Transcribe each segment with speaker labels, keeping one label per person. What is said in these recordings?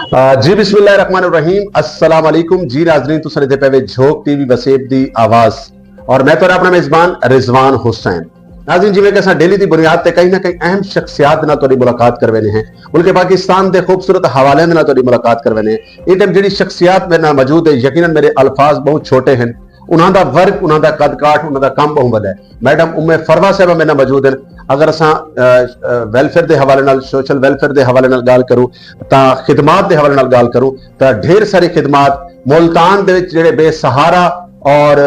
Speaker 1: जी बिस्मिल्लाहिर्रहमानिर्रहीम अस्सलाम वालेकुम जी नाज़रीन तुसां दे पे झोक टीवी वसेब दी आवाज और मैं तो अपना मेजबान रिजवान हुसैन। नाज़रीन जिवें कि असां डेली दी बुनियाद ते कहीं ना कहीं अहम शख्सियात नाल तुहाडी मुलाकात करवेने हैं, मुल्क पाकिस्तान दे खूबसूरत हवाले नाल तुहाडी मुलाकात करवेने हैं। इस टाइम जिहड़ी शख्सियात मेरे नाल मौजूद है, यकीनन मेरे अल्फाज बहुत छोटे हैं, उन्हां दा वर्क, उन्हां दा कद काठ, उन्हां दा काम बहुत वड्डा है। मैडम उम्मे फरवा साहब मेरे नाल मौजूद हैं। अगर असां वेलफेयर के हवाले नाल, सोशल वेलफेयर के हवाले नाल गल करूं तां खिदमात के हवाले नाल गल करूं तां ढेर सारी खिदमात मुल्तान दे विच जिहड़े बेसहारा और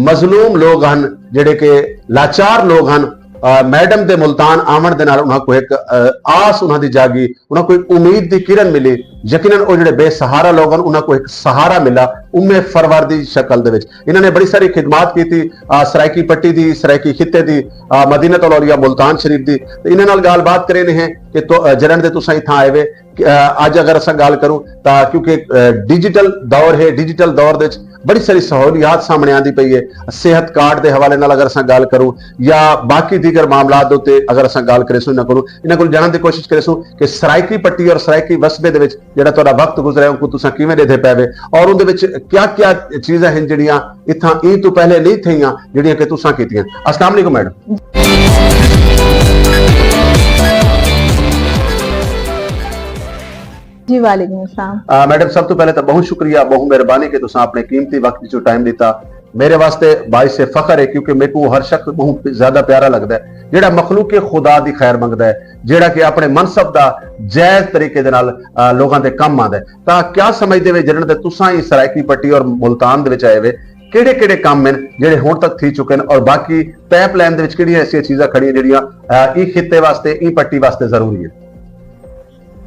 Speaker 1: मजलूम लोग हैं, जिहड़े के लाचार लोग हैं, मैडम दे मुल्तान आवन दे नाल उन्हां को एक आस उन्हां दी जागी, उन्हां को एक उम्मीद दी किरण मिली। यकीनन वो जिहड़े बेसहारा लोग हैं उन्हां को एक सहारा मिला उम्मे फरवर दी शक्ल दे विच। इन्हां ने बड़ी सारी खिदमात की थी, सराइकी पट्टी दी, सराइकी खित्ते दी, मदीनतुल औलिया मुल्तान शरीफ दी। इन्हां नाल गलबात करे ने हैं कि तो जरन दे तुसां इत्थां आए वे अज अगर असां गल करूं तां क्योंकि डिजिटल दौर है, डिजिटल दौर दे बड़ी सारी सहूलियात सामने आती पई है। सेहत कार्ड के हवाले नाल अगर असां गल करूं या बाकी दीगर मामलात दे अगर असां गल करेसूं, इन्हां कोल जानन दी कोशिश करेसूं कि सराइकी पट्टी और सराइकी वस्बे दे विच जिहड़ा तुहाडा वक्त गुजरिया उनको तुसां किवें देदे पैवे और उहदे विच क्या क्या चीज़ां हैं जिहड़ियां इत्थां ईद तो पहले नहीं थियां जिहड़ियां कि तुसां कीतियां। अस्सलाम वालेकुम मैडम।
Speaker 2: जी वालेकुम अस्सलाम।
Speaker 1: मैडम सब तो पहले तो बहुत शुक्रिया, बहुत मेहरबानी कि तुसां अपने कीमती वक्त जो टाइम दिता। मेरे वास्ते बाइस फखर है क्योंकि मेरे को हर शख्स बहुत ज्यादा प्यारा लगता है जेड़ा मखलूक खुदा दी खैर मंगदा है, जेड़ा कि अपने मनसब दा जायज तरीके दे नाल लोगां दे कम आंदा है। तां क्या समझदे वे जिन्हां दे तुसां ही सराइकी पट्टी और मुल्तान दे विच आए वे केड़े केड़े काम हैं जेड़े हुण तक थी चुके हैं और बाकी पाइपलाइन दे विच किहड़ियां ऐसियां चीज़ां खड़ियां जेड़ियां ई खित्ते वास्ते, ई पट्टी वास्ते जरूरी है?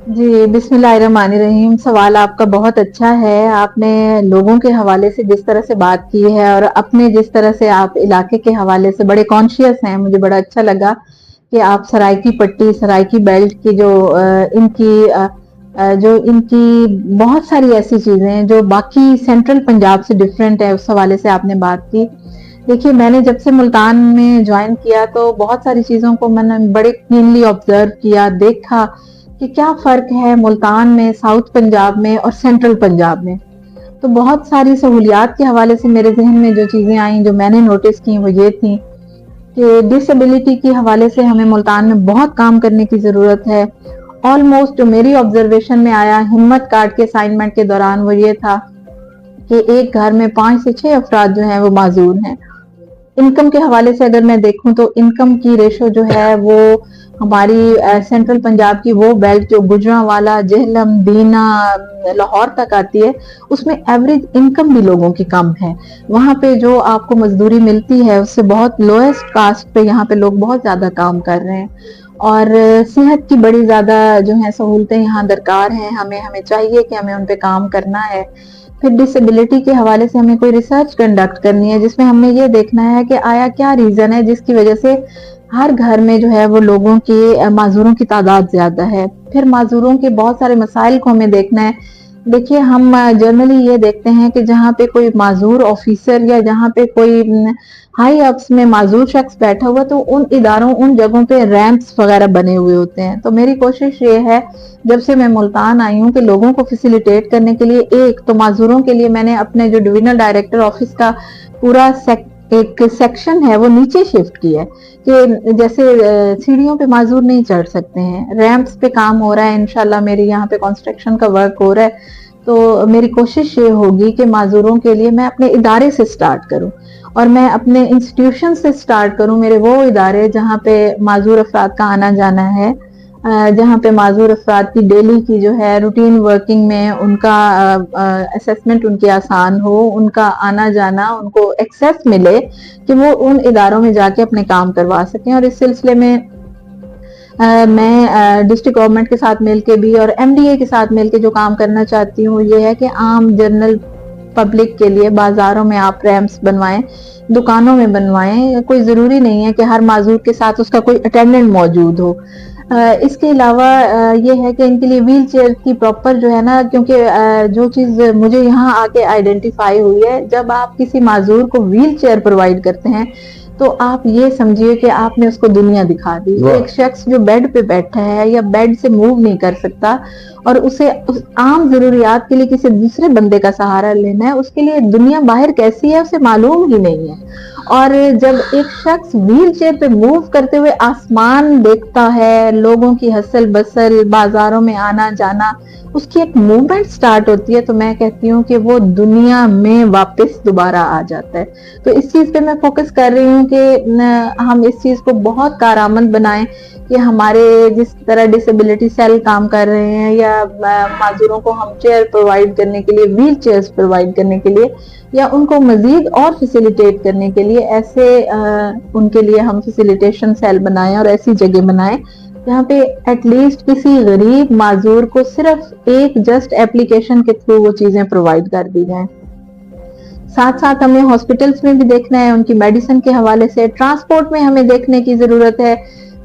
Speaker 2: जी बिस्मिल्लाहिर्रहमानिर्रहीम। सवाल आपका बहुत अच्छा है। आपने लोगों के हवाले से जिस तरह से बात की है और अपने जिस तरह से आप इलाके के हवाले से बड़े कॉन्शियस हैं, मुझे बड़ा अच्छा लगा कि आप सराइकी पट्टी, सराइकी बेल्ट की जो इनकी बहुत सारी ऐसी चीजें हैं जो बाकी सेंट्रल पंजाब से डिफरेंट है, उस हवाले से आपने बात की। देखिए, मैंने जब से मुल्तान में ज्वाइन किया तो बहुत सारी चीजों को मैंने बड़े क्लीनली ऑब्जर्व किया, देखा कि क्या फर्क है मुल्तान में, साउथ पंजाब में और सेंट्रल पंजाब में। तो बहुत सारी सहूलियात के हवाले से मेरे जहन में जो चीजें आई, जो मैंने नोटिस की, वो ये थी कि डिसेबिलिटी के हवाले से हमें मुल्तान में बहुत काम करने की जरूरत है। ऑलमोस्ट जो मेरी ऑब्जर्वेशन में आया हिम्मत कार्ड के असाइनमेंट के दौरान वो ये था कि एक घर में 5 से 6 अफराद जो हैं वो माजूर हैं। इनकम के हवाले से अगर मैं देखूं तो इनकम की रेशो जो है वो हमारी सेंट्रल पंजाब की वो बेल्ट जो गुजरांवाला, जेहलम, दीना, लाहौर तक आती है, उसमें एवरेज इनकम भी लोगों की कम है। वहाँ पे जो आपको मजदूरी मिलती है उससे बहुत लोएस्ट कास्ट पे यहाँ पे लोग बहुत ज्यादा काम कर रहे हैं और सेहत की बड़ी ज्यादा जो है सहूलतें यहाँ दरकार हैं। हमें चाहिए कि हमें उन पे काम करना है। फिर डिसेबिलिटी के हवाले से हमें कोई रिसर्च कंडक्ट करनी है जिसमें हमें ये देखना है कि आया क्या रीजन है जिसकी वजह से हर घर में जो है वो लोगों की माजूरों की तादाद ज्यादा है। फिर माजूरों के बहुत सारे मसाइल को हमें देखना है। देखिए, हम जनरली ये देखते हैं कि जहाँ पे कोई माजूर ऑफिसर या जहाँ पे कोई हाई अप्स में माजूर शख्स बैठा हुआ तो उन इदारों, उन जगहों पे रैंप्स वगैरह बने हुए होते हैं। तो मेरी कोशिश ये है जब से मैं मुल्तान आई हूँ कि लोगों को फैसिलिटेट करने के लिए एक तो माजूरों के लिए मैंने अपने जो डिविजनल डायरेक्टर ऑफिस का पूरा एक सेक्शन है वो नीचे शिफ्ट किया है कि जैसे सीढ़ियों पे माजूर नहीं चढ़ सकते हैं, रैंप्स पे काम हो रहा है। इंशाल्लाह मेरी यहाँ पे कंस्ट्रक्शन का वर्क हो रहा है तो मेरी कोशिश ये होगी कि माजूरों के लिए मैं अपने इदारे से स्टार्ट करूं और मैं अपने इंस्टीट्यूशन से स्टार्ट करूं। मेरे वो इदारे जहाँ पे माजूर अफराद का आना जाना है, जहाँ पे माजूर अफराद की डेली की जो है रूटीन वर्किंग में उनका असेसमेंट उनकी आसान हो, उनका आना जाना उनको एक्सेस मिले कि वो उन इदारों में जाके अपने काम करवा सकें। और इस सिलसिले में मैं डिस्ट्रिक्ट गवर्नमेंट के साथ मिलके भी और एमडीए के साथ मिलके जो काम करना चाहती हूँ ये है कि आम जनरल पब्लिक के लिए बाजारों में आप रैंप्स बनवाएं, दुकानों में बनवाएं। कोई जरूरी नहीं है कि हर माजूर के साथ उसका कोई अटेंडेंट मौजूद हो। इसके अलावा ये है कि इनके लिए व्हील चेयर की प्रॉपर जो है ना, क्योंकि जो चीज मुझे यहाँ आके आइडेंटिफाई हुई है, जब आप किसी माजूर को व्हील चेयर प्रोवाइड करते हैं तो आप ये समझिए कि आपने उसको दुनिया दिखा दी। एक शख्स जो बेड पे बैठा है या बेड से मूव नहीं कर सकता और उसे उस आम जरूरियात के लिए किसी दूसरे बंदे का सहारा लेना है, उसके लिए दुनिया बाहर कैसी है उसे मालूम ही नहीं है। और जब एक शख्स व्हील चेयर पे मूव करते हुए आसमान देखता है, लोगों की हसल बसल, बाजारों में आना जाना, उसकी एक मूवमेंट स्टार्ट होती है, तो मैं कहती हूँ कि वो दुनिया में वापस दोबारा आ जाता है। तो इस चीज पे मैं फोकस कर रही हूँ कि हम इस चीज को बहुत कारआमद बनाएं कि हमारे जिस तरह डिसेबिलिटी सेल काम कर रहे हैं या माजूरों को हम चेयर प्रोवाइड करने के लिए, व्हील चेयर्स प्रोवाइड करने के लिए या उनको मजीद और फैसिलिटेट करने के लिए ऐसे उनके लिए हम फैसिलिटेशन सेल बनाएं और ऐसी जगह बनाएं जहाँ पे एटलीस्ट किसी गरीब माजूर को सिर्फ एक जस्ट एप्लीकेशन के थ्रू वो चीजें प्रोवाइड कर दी जाएं। साथ साथ हमें हॉस्पिटल्स में भी देखना है, उनकी मेडिसिन के हवाले से ट्रांसपोर्ट में हमें देखने की जरूरत है।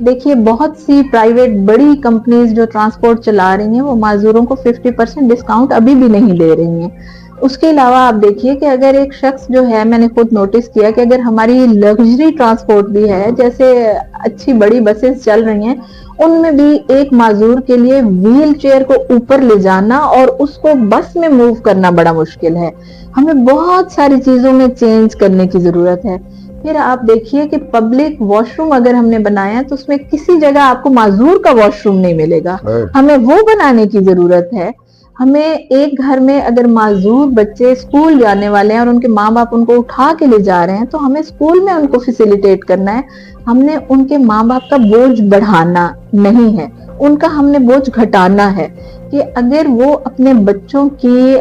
Speaker 2: देखिए बहुत सी प्राइवेट बड़ी कंपनीज जो ट्रांसपोर्ट चला रही हैं वो माजूरों को 50% डिस्काउंट अभी भी नहीं दे रही हैं। उसके अलावा आप देखिए कि अगर एक शख्स जो है, मैंने खुद नोटिस किया कि अगर हमारी लग्जरी ट्रांसपोर्ट भी है, जैसे अच्छी बड़ी बसेस चल रही हैं, उनमें भी एक माजूर के लिए व्हील चेयर को ऊपर ले जाना और उसको बस में मूव करना बड़ा मुश्किल है। हमें बहुत सारी चीजों में चेंज करने की जरूरत है। फिर आप देखिए कि पब्लिक वॉशरूम अगर हमने बनाया तो उसमें किसी जगह आपको माजूर का वॉशरूम नहीं मिलेगा, हमें वो बनाने की जरूरत है। हमें एक घर में अगर माजूर बच्चे स्कूल जाने वाले हैं और उनके माँ बाप उनको उठा के ले जा रहे हैं तो हमें स्कूल में उनको फैसिलिटेट करना है। हमने उनके माँ बाप का बोझ बढ़ाना नहीं है, उनका हमने बोझ घटाना है कि अगर वो अपने बच्चों की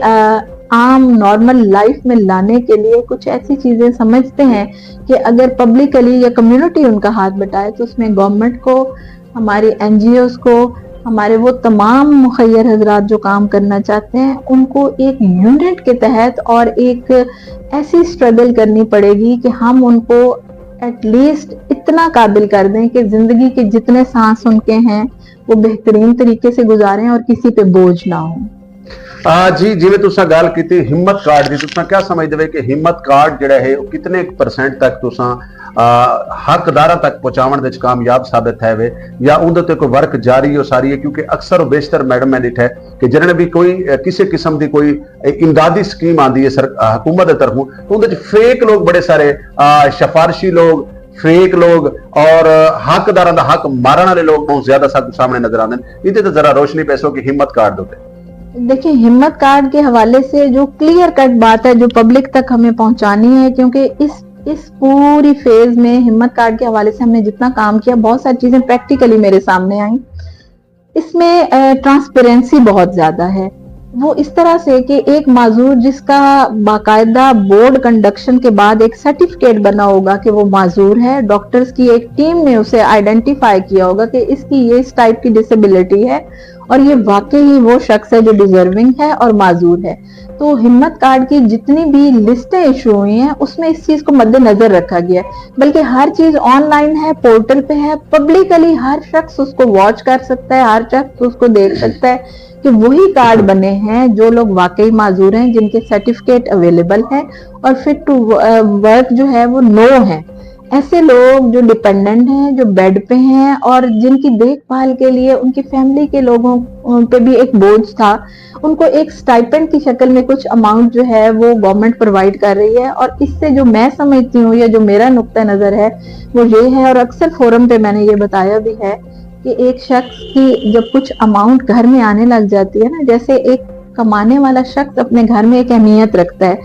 Speaker 2: आम नॉर्मल लाइफ में लाने के लिए कुछ ऐसी चीजें समझते हैं कि अगर पब्लिकली या कम्युनिटी उनका हाथ बटाए तो उसमें गवर्नमेंट को, हमारी एनजीओज को, हमारे वो तमाम मुखय्यर हजरात जो काम करना चाहते हैं उनको एक यूनिट के तहत और एक ऐसी स्ट्रगल करनी पड़ेगी कि हम उनको एटलीस्ट इतना काबिल कर दें कि जिंदगी के जितने सांस उनके हैं वो बेहतरीन तरीके से गुजारें और किसी पे बोझ ना हो।
Speaker 1: जी जिवें तुसां गल कीती हिम्मत कार्ड दी, तुसां क्या समझदे कि हिम्मत कार्ड जिहड़ा है वो कितने % तक तुसां हकदारां तक पहुंचाउण दे कामयाब साबित है वे या उहदे ते कोई वर्क जारी हो सारी है? क्योंकि अक्सर और बेशतर मैडम मैं डिठा है कि जिन्हें भी कोई किसी किस्म की कोई इमदादी स्कीम आती है हुकूमत की तरफों तो उहदे च फेक लोग बड़े सारे, सिफारशी लोग, फेक लोग और हकदारां दा हक मारन वाले लोग बहुत ज्यादा सामने नजर आते हैं। इहदे ते जरा रोशनी पैसों की हिम्मत कार्ड होते।
Speaker 2: देखिए हिम्मत कार्ड के हवाले से जो क्लियर कट बात है जो पब्लिक तक हमें पहुंचानी है, क्योंकि इस पूरी फेज में हिम्मत कार्ड के हवाले से हमने जितना काम किया बहुत सारी चीजें प्रैक्टिकली मेरे सामने आई। इसमें ट्रांसपेरेंसी बहुत ज्यादा है, वो इस तरह से कि एक माजूर जिसका बाकायदा बोर्ड कंडक्शन के बाद एक सर्टिफिकेट बना होगा कि वो माजूर है, डॉक्टर्स की एक टीम ने उसे आइडेंटिफाई किया होगा कि इसकी ये इस टाइप की डिसेबिलिटी है और ये वाकई ही वो शख्स है जो डिजर्विंग है और माजूर है। तो हिम्मत कार्ड की जितनी भी लिस्टें इशू हुई हैं उसमें इस चीज को मद्देनजर रखा गया है, बल्कि हर चीज ऑनलाइन है, पोर्टल पे है, पब्लिकली हर शख्स उसको वॉच कर सकता है, हर शख्स उसको देख सकता है कि वही कार्ड बने हैं जो लोग वाकई माजूर हैं, जिनके सर्टिफिकेट अवेलेबल है और फिट टू वर्क जो है वो नो है। ऐसे लोग जो डिपेंडेंट हैं, जो बेड पे हैं और जिनकी देखभाल के लिए उनकी फैमिली के लोगों पे भी एक बोझ था, उनको एक स्टाइपेंड की शक्ल में कुछ अमाउंट जो है वो गवर्नमेंट प्रोवाइड कर रही है। और इससे जो मैं समझती हूँ या जो मेरा नुक्ता नजर है वो ये है, और अक्सर फोरम पे मैंने ये बताया भी है कि एक शख्स की जब कुछ अमाउंट घर में आने लग जाती है ना, जैसे एक कमाने वाला शख्स अपने घर में एक अहमियत रखता है,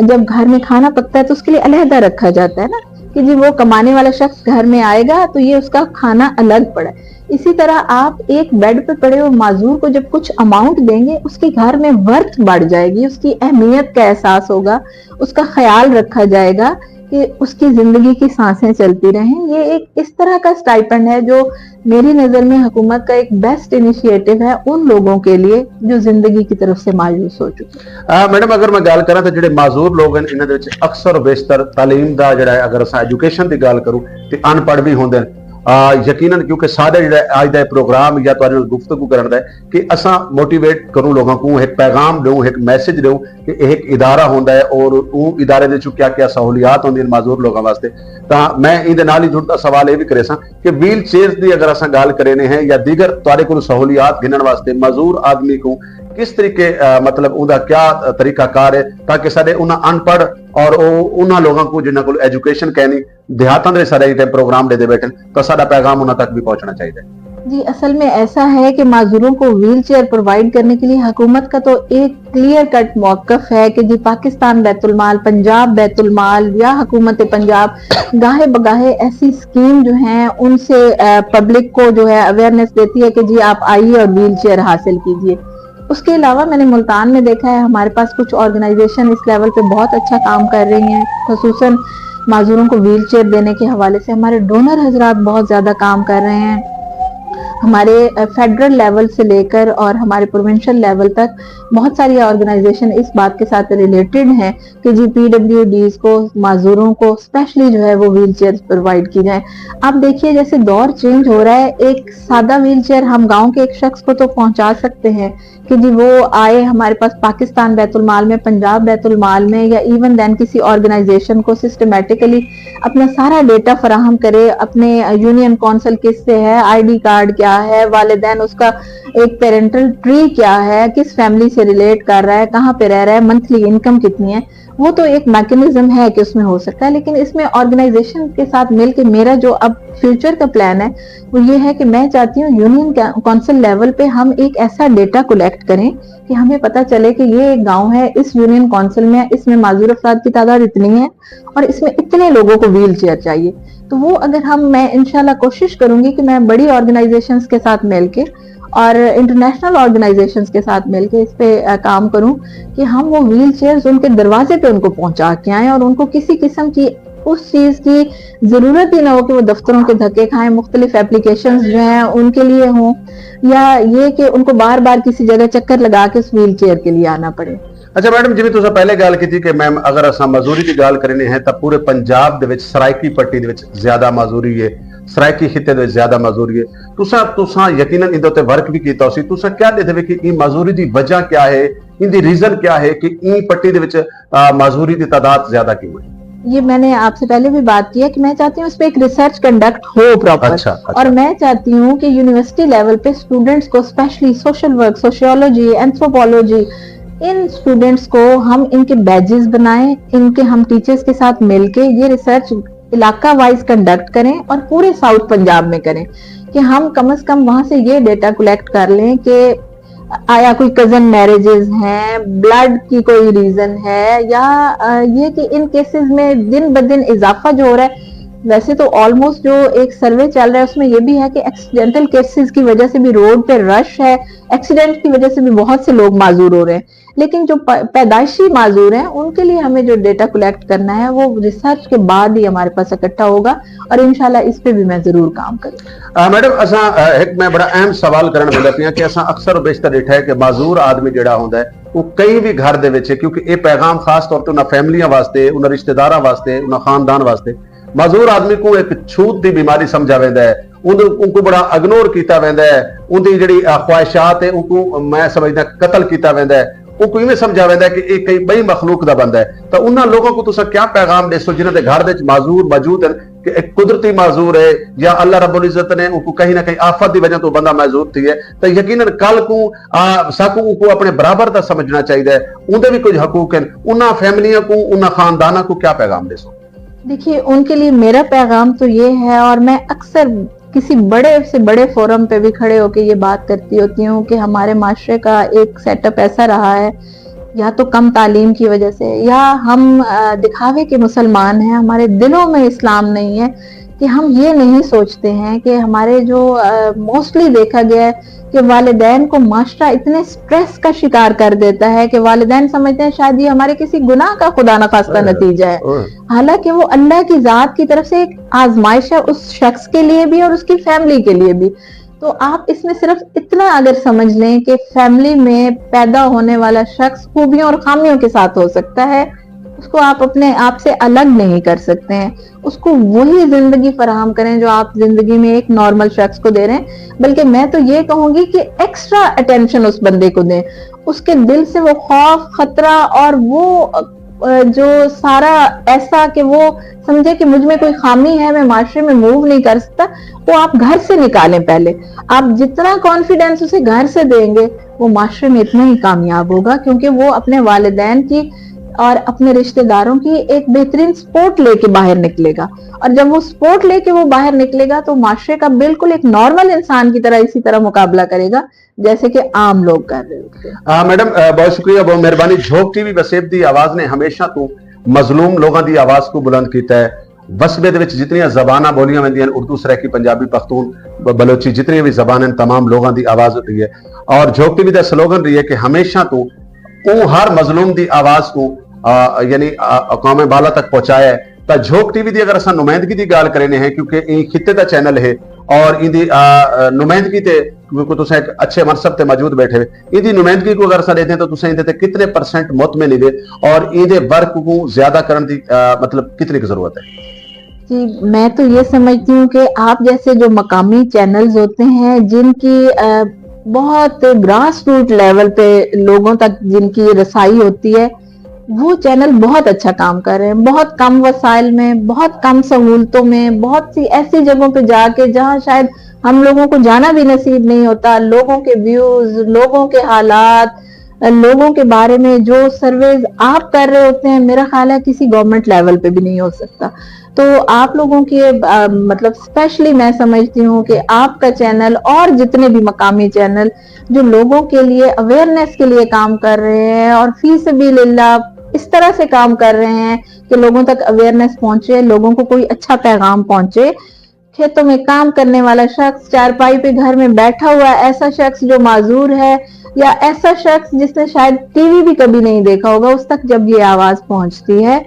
Speaker 2: जब घर में खाना पकता है तो उसके लिए अलहदा रखा जाता है ना कि जी वो कमाने वाला शख्स घर में आएगा तो ये उसका खाना अलग पड़ा है। इसी तरह आप एक बेड पे पड़े हुए माजूर को जब कुछ अमाउंट देंगे उसके घर में वर्थ बढ़ जाएगी, उसकी अहमियत का एहसास होगा, उसका ख्याल रखा जाएगा कि उसकी जिंदगी की सांसें चलती रहें। ये एक इस तरह का स्टाइपेंड है जो मेरी नजर में हुकूमत का एक बेस्ट इनिशिएटिव है उन लोगों के लिए जो जिंदगी की तरफ से मायूस हो चुके।
Speaker 1: मैडम अगर मैं गल करा तो जिहड़े माजूर लोग हैं इन्हां दे विच अक्सर बेशतर तालीम दा जिहड़ा अगर असां एजुकेशन की गल करूं तो अनपढ़ भी होंदे ਯਕੀਨਨ ਕਿਉਂਕਿ ਸਾਡਾ ਜਿਹੜਾ ਅੱਜ ਦਾ ਪ੍ਰੋਗਰਾਮ ਜਾਂ ਤੁਹਾਡੇ ਨਾਲ ਗੁਫ਼ਤਗੂ ਕਰਨ ਦਾ ਕਿ ਅਸਾਂ ਮੋਟੀਵੇਟ ਕਰੂੰ ਲੋਕਾਂ ਨੂੰ, ਇੱਕ ਪੈਗਾਮ ਦੇਉਂ, ਇੱਕ ਮੈਸੇਜ ਦੇਉਂ ਕਿ ਇਹ ਇੱਕ ਇਦਾਰਾ ਹੁੰਦਾ ਹੈ ਔਰ ਉਹ ਇਦਾਰੇ ਦੇ ਵਿੱਚ ਕਿਆ ਸਹੂਲੀਅਤ ਹੁੰਦੀਆਂ ਮਾਜ਼ੂਰ ਲੋਕਾਂ ਵਾਸਤੇ। ਤਾਂ ਮੈਂ ਇਹਦੇ ਨਾਲ ਹੀ ਜੁੜਦਾ ਸਵਾਲ ਇਹ ਵੀ ਕਰੇ ਸਾਂ ਕਿ ਵੀਲ ਚੇਅਰਸ ਦੀ ਅਗਰ ਅਸਾਂ ਗੱਲ ਕਰੇ ਨੇ ਹੈ ਜਾਂ ਦੀਗਰ ਤੁਹਾਡੇ ਕੋਲ ਸਹੂਲੀਅਤ ਗਿਣਨ ਵਾਸਤੇ ਮਾਜ਼ੂਰ ਆਦਮੀ को किस तरीके मतलब उनका क्या तरीका कार है ताकि साडे उन्हां अनपढ़ और उन्हां लोगों को जिन्हां कोल एजुकेशन कहनी देहातां दे सारे टाइम प्रोग्राम दे बैठे तो साडा पैगाम उन्हां तक भी पहुंचना चाहिए।
Speaker 2: जी, असल में ऐसा है कि माजूरों को व्हील चेयर प्रोवाइड करने के लिए हुकूमत का तो एक क्लियर कट मौकफ है कि जी पाकिस्तान बैतुल माल, पंजाब बैतुल माल या हुकूमत पंजाब गाहे बगाहे ऐसी स्कीम जो है उनसे पब्लिक को जो है अवेयरनेस देती है कि जी आप आइए और व्हील चेयर हासिल कीजिए। उसके अलावा मैंने मुल्तान में देखा है हमारे पास कुछ ऑर्गेनाइजेशन इस लेवल पे बहुत अच्छा काम कर रही हैं, खुसूसन माजूरों को व्हील चेयर देने के हवाले से हमारे डोनर हजरात बहुत ज्यादा काम कर रहे हैं। हमारे फेडरल लेवल से लेकर और हमारे प्रोविंशियल लेवल तक बहुत सारी ऑर्गेनाइजेशन इस बात के साथ रिलेटेड हैं कि जी PWDs को, माजूरों को स्पेशली जो है वो व्हील चेयर प्रोवाइड की जाए। आप देखिए जैसे दौर चेंज हो रहा है, एक सादा व्हील चेयर हम गांव के एक शख्स को तो पहुंचा सकते हैं कि जी वो आए हमारे पास पाकिस्तान बैतुल माल में, पंजाब बैतुल माल में या इवन देन किसी ऑर्गेनाइजेशन को सिस्टमेटिकली अपना सारा डेटा फराहम करे, अपने यूनियन काउंसिल किससे है, ID कार्ड क्या है, वालिदैन उसका एक पेरेंटल ट्री क्या है, किस फैमिली से रिलेट कर रहा है, कहाँ पे रह रहा है, मंथली इनकम कितनी है, वो तो एक मैकेनिज्म है कि उसमें हो सकता है। लेकिन इसमें ऑर्गेनाइजेशन के साथ मिलकर मेरा जो अब फ्यूचर का प्लान है वो ये है कि मैं चाहती हूँ यूनियन काउंसिल लेवल पे हम एक ऐसा डेटा कलेक्ट करें कि हमें पता चले कि ये एक गांव है, इस यूनियन काउंसिल में इसमें माजूर अफराद की तादाद इतनी है और इसमें इतने लोगों को व्हील चेयर चाहिए। तो वो अगर मैं इंशाल्लाह कोशिश करूंगी कि मैं बड़ी ऑर्गेनाइजेशंस के साथ मिलके और इंटरनेशनल ऑर्गेनाइजेशंस के साथ मिलके इस पे काम करूं कि हम वो व्हील चेयर्स उनके दरवाजे पे उनको पहुंचा के आए और उनको किसी किस्म की उस चीज की जरूरत ही ना हो कि वो दफ्तरों के धक्के खाएं, मुख्तलिफ एप्लीकेशंस जो हैं उनके लिए हों या ये कि उनको बार बार किसी जगह चक्कर लगा के उस व्हील चेयर के लिए आना पड़े।
Speaker 1: अच्छा मैडम, जिवें तुसां पहले गल कीती कि मैम अगर असां मजदूरी की गल करनी है तो पूरे पंजाब दे विच सराइकी पट्टी दे विच ज्यादा मजदूरी है, सराइकी खिते दे ज्यादा मजदूरी है। तुसां यकीनन इहदे उत्ते वर्क भी कीता सी, तुसां क्या देखदे कि ई मजदूरी दी वजह क्या है, इहदी रीजन क्या है कि ई पट्टी दे विच मजदूरी दी तादाद ज्यादा क्यों है?
Speaker 2: ये मैंने आपसे पहले भी बात की है कि मैं चाहती हूँ उस पर एक रिसर्च कंडक्ट हो प्रॉपर।
Speaker 1: अच्छा।
Speaker 2: और मैं चाहती हूँ कि यूनिवर्सिटी लेवल पे स्टूडेंट्स को specially social work, sociology, anthropology, इन स्टूडेंट्स को हम इनके बैजेस बनाएं, इनके हम टीचर्स के साथ मिलके ये रिसर्च इलाका वाइज कंडक्ट करें और पूरे साउथ पंजाब में करें कि हम कम से कम वहां से ये डेटा कलेक्ट कर लें कि आया कोई कजन मैरिजेस हैं, ब्लड की कोई रीजन है या ये कि इन केसेस में दिन ब दिन इजाफा जो हो रहा है। वैसे तो ऑलमोस्ट जो एक सर्वे चल रहा है उसमें ये भी है कि एक्सीडेंटल केसेस की वजह से भी रोड पे रश है, एक्सीडेंट की वजह से भी बहुत से लोग माजूर हो रहे हैं, लेकिन जो पैदाइशी माजूर हैं उनके लिए हमें जो डेटा कलेक्ट करना है वो रिसर्च के बाद ही हमारे पास इकट्ठा होगा और इंशाल्लाह इस पे भी मैं जरूर काम करूंगी।
Speaker 1: मैडम असा एक मैं बड़ा अहम सवाल करन लगा पिया कि असा अक्सर बेशतर देखा है कि माजूर आदमी जिहड़ा हुंदा है वो कई भी घर दे विच, क्योंकि ये पैगाम खास तौर पर उन्हां फैमिलियां वास्ते, उन्हां रिश्तेदारां वास्ते, उन्हां खानदान वास्ते माजूर आदमी को एक छूत की बीमारी समझा वेंदा है, उनको बड़ा इग्नोर किया वेंदा है, उनकी जिहड़ी ख्वाहिशात है उनको मैं समझदा कतल किया वेंदा है, उनको इवें समझा वेंदा है कि एक कई बई मखलूक दा बंदा है। तो उन्हां लोगों को तुसां क्या पैगाम देसो जिन्हां दे घर दे माजूर मौजूद हैं कि एक कुदरती माजूर है या अल्लाह रब्बुल इज्जत ने उनको कहीं ना कहीं आफत की वजह तो बंदा माजूर थी है, तो यकीनन कल को साकू को अपने बराबर दा समझना चाहिए, उनके भी कुछ हकूक हैं, उन्हां फैमिलियां को, उन्हां खानदाना को क्या पैगाम देसो?
Speaker 2: देखिए उनके लिए मेरा पैगाम तो ये है और मैं अक्सर किसी बड़े से बड़े फोरम पे भी खड़े होकर ये बात करती होती हूँ कि हमारे माशरे का एक सेटअप ऐसा रहा है या तो कम तालीम की वजह से या हम दिखावे के मुसलमान हैं, हमारे दिलों में इस्लाम नहीं है कि हम ये नहीं सोचते हैं कि हमारे जो मोस्टली देखा गया है कि वालिदैन को माशरा इतने स्ट्रेस का शिकार कर देता है कि वालिदैन समझते हैं शायद ये हमारे किसी गुनाह का खुदा न खास्ता नतीजा है, हालांकि वो अल्लाह की जात की तरफ से एक आजमाइश है उस शख्स के लिए भी और उसकी फैमिली के लिए भी। तो आप इसमें सिर्फ इतना अगर समझ लें कि फैमिली में पैदा होने वाला शख्स खूबियों और खामियों के साथ हो सकता है, اس کو آپ اپنے آپ سے الگ نہیں کر سکتے ہیں. اس کو وہی زندگی فراہم کریں جو آپ زندگی میں ایک نارمل شخص کو دے رہے ہیں, بلکہ میں تو یہ کہوں گی کہ ایکسٹرا اٹینشن اس بندے کو دیں. اس کے دل سے وہ خوف, خطرہ اور وہ جو سارا ایسا کہ وہ سمجھے کہ مجھ میں کوئی خامی ہے, میں معاشرے میں موو نہیں کر سکتا, وہ آپ گھر سے نکالیں. پہلے آپ جتنا کانفیڈینس اسے گھر سے دیں گے وہ معاشرے میں اتنا ہی کامیاب ہوگا, کیونکہ وہ اپنے والدین کی اور اپنے رشتہ داروں کی ایک بہترین سپورٹ لے کے باہر نکلے گا. اور جب وہ سپورٹ لے کے وہ باہر نکلے گا تو معاشرے کا بالکل ایک نارمل انسان کی طرح اسی طرح مقابلہ کرے گا جیسے کہ عام لوگ کر رہے ہوتے ہیں.
Speaker 1: میڈم بہت شکریہ, بہت مہربانی. جھوک ٹی وی وسیب دی آواز نے ہمیشہ تو مظلوم لوگاں دی آواز کو بلند کیتا ہے. وسبے دے وچ جتنیاں زباناں بولیاں ویندیاں, اردو, سرائکی, پنجابی, پختون, بلوچی, جتنی بھی زبانیں تمام لوگاں دی آواز ہوتی ہے. اور جھوک ٹی وی دا سلوگن رہی ہے کہ ہمیشہ تو ہر مظلوم دی آواز کو یعنی اقوام بالا تک پہنچایا ہے. تا جھوک ٹی وی دی اگر اساں نمائندگی دی گال کرنے ہیں, کیونکہ یہ خطے دا چینل ہے اور ان دی نمائندگی تے کیونکہ تساں ایک اچھے منصب تے موجود بیٹھے ہوئے, ان دی نمائندگی کو اگر اساں دیتے ہیں تو تساں ان تے کتنے پرسنٹ مطمئن ہوئے اور ان دے ورک کو زیادہ کرن دی مطلب کتنی کی ضرورت ہے؟
Speaker 2: جی, میں تو یہ سمجھتی ہوں کہ آپ جیسے جو مقامی چینلز ہوتے ہیں جن کی بہت گراس روٹ لیول پہ لوگوں تک جن کی رسائی ہوتی ہے, وہ چینل بہت اچھا کام کر رہے ہیں. بہت کم وسائل میں, بہت کم سہولتوں میں, بہت سی ایسی جگہوں پہ جا کے جہاں شاید ہم لوگوں کو جانا بھی نصیب نہیں ہوتا, لوگوں کے ویوز, لوگوں کے حالات, لوگوں کے بارے میں جو سرویز آپ کر رہے ہوتے ہیں, میرا خیال ہے کسی گورنمنٹ لیول پہ بھی نہیں ہو سکتا. تو آپ لوگوں کی مطلب اسپیشلی میں سمجھتی ہوں کہ آپ کا چینل اور جتنے بھی مقامی چینل جو لوگوں کے لیے اویئرنیس کے لیے کام کر رہے ہیں اور فی سبیل اللہ اس طرح سے کام کر رہے ہیں کہ لوگوں تک اویئرنیس پہنچے, لوگوں کو کوئی اچھا پیغام پہنچے. کھیتوں میں کام کرنے والا شخص, چارپائی پہ گھر میں بیٹھا ہوا ایسا شخص جو معذور ہے, یا ایسا شخص جس نے شاید ٹی وی بھی کبھی نہیں دیکھا ہوگا, اس تک جب یہ آواز پہنچتی ہے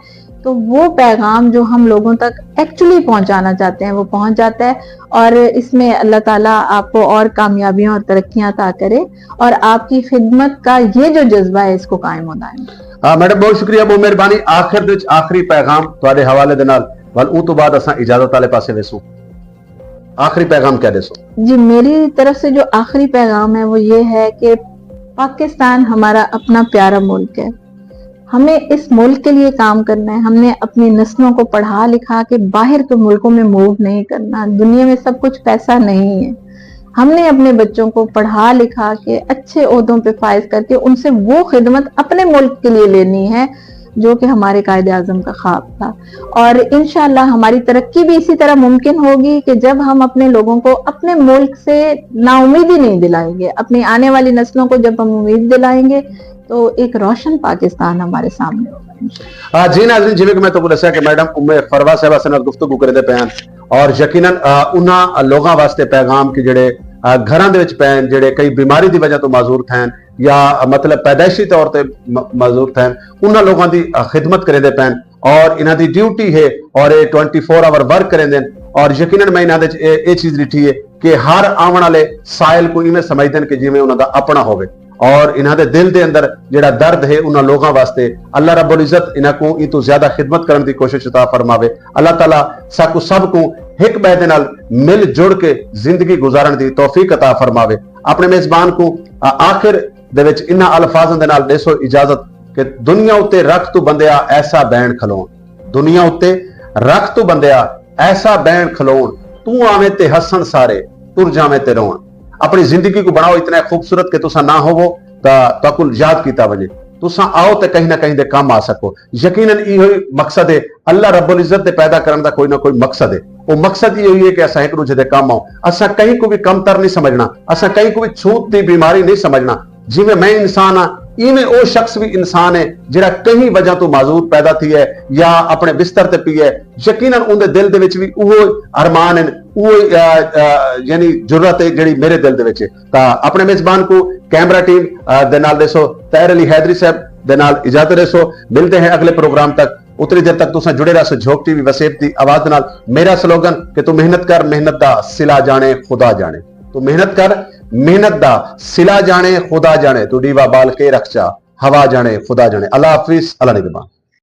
Speaker 2: تو وہ پیغام جو ہم لوگوں تک ایکچولی پہنچانا چاہتے ہیں وہ پہنچ جاتا ہے. اور اس میں اللہ تعالیٰ آپ کو اور کامیابیاں اور ترقیاں عطا کرے اور آپ کی خدمت کا یہ جو جذبہ ہے اس کو قائم ہونا ہے.
Speaker 1: میڈم بہت شکریہ, بہت مہربانی. آخر وچ آخری پیغام تواڈے حوالے دے نال ول اون تو بعد اساں اجازت والے پاسے ویسوں, آخری پیغام کیا دے سو؟
Speaker 2: جی, میری طرف سے جو آخری پیغام ہے وہ یہ ہے کہ پاکستان ہمارا اپنا پیارا ملک ہے. ہمیں اس ملک کے لیے کام کرنا ہے. ہم نے اپنی نسلوں کو پڑھا لکھا کے باہر کے ملکوں میں موو نہیں کرنا. دنیا میں سب کچھ پیسہ نہیں ہے. ہم نے اپنے بچوں کو پڑھا لکھا کے اچھے عہدوں پہ فائز کر کے ان سے وہ خدمت اپنے ملک کے لیے لینی ہے جو کہ ہمارے قائد اعظم کا خواب تھا. اور انشاءاللہ ہماری ترقی بھی اسی طرح ممکن ہوگی کہ جب ہم اپنے لوگوں کو اپنے ملک سے نا امیدی نہیں دلائیں گے, اپنی آنے والی نسلوں کو جب ہم امید دلائیں گے تو ایک روشن پاکستان ہمارے سامنے ہوگا.
Speaker 1: جی ناظرین, جی کہ میں تو دسیا کہ میڈم ام فروا صاحبہ سے گفتگو کرتے پے ہیں اور یقیناً انہاں لوگاں واسطے پیغام کہ جڑے گھراں دے وچ پین جڑے کئی بیماری دی وجہ تو معذور تھین یا مطلب پیدائشی طور تے معذور تھین, انہاں لوگاں دی خدمت کرے دے پین اور انہاں دی ڈیوٹی ہے اور 24 آور ورک کریں دین. اور یقیناً میں انہاں دے اے چیز لکھی ہے کہ ہر آون والے سائل کو ایویں سمجھ دین کہ جویں انہاں دا اپنا ہوے, اور انہاں دے دل دے اندر جڑا درد ہے انہاں لوگاں واسطے اللہ رب العزت انہاں کو ای تو زیادہ خدمت کرن دی کوشش عطا فرماوے. اللہ تعالیٰ ساکو سب کو ایک بیدے نال مل جڑ کے زندگی گزارن دی توفیق عطا فرماوے. اپنے میزبان کو آخر دے وچ انہاں الفاظاں دے نال دے سو اجازت کہ دنیا اتے رکھ تو بندیا ایسا بین کھلون, دنیا اتے رکھ تو بندیا ایسا بین کھلون, تو آویں تے ہسن سارے تر جاویں تے رون. اپنی زندگی کو بناؤ اتنا خوبصورت کہ تسا نہ ہوو تا کل یاد کیتا وجے, تسا آؤ تے کہیں نہ کہیں دے کام آ سکو. یقیناً یہ مقصد ہے اللہ رب العزت دے پیدا کرن دا کوئی نہ کوئی مقصد ہے. وہ مقصد یہ ہوئی ہے کہ اسا ایک دوسرے دے کام آؤ. اسا کہیں کو بھی کم تر نہیں سمجھنا, اسا کہیں کو بھی چھوت دی بیماری نہیں سمجھنا. جی میں انسان ہاں ایویں او شخص بھی انسان ہے جڑا کہیں وجہ تو معذور پیدا تھی ہے یا اپنے بستر تے پی ہے. یقیناً ان دے دل دے وچ بھی وہ ارمان ہیں, وہ یعنی جرت ہے جڑی میرے دل دے وچ ہے. تا اپنے میزبان کو کیمرہ ٹیم دے نال دے سو طاہر علی حیدری صاحب دے نال اجازت دے سو. ملتے ہیں اگلے پروگرام تک. اتنی دیر تک تساں جڑے رہ سو جھوک ٹی وی وسیب دی آواز دے نال. میرا سلوگن کہ تو محنت کر, محنت دا صلہ جانے خدا جانے. تو محنت کر, محنت دا صلہ جانے خدا جانے. تو ڈیوا بال کے رکھ چا ہوا جانے خدا جانے. اللہ حافظ, اللہ نگہبان.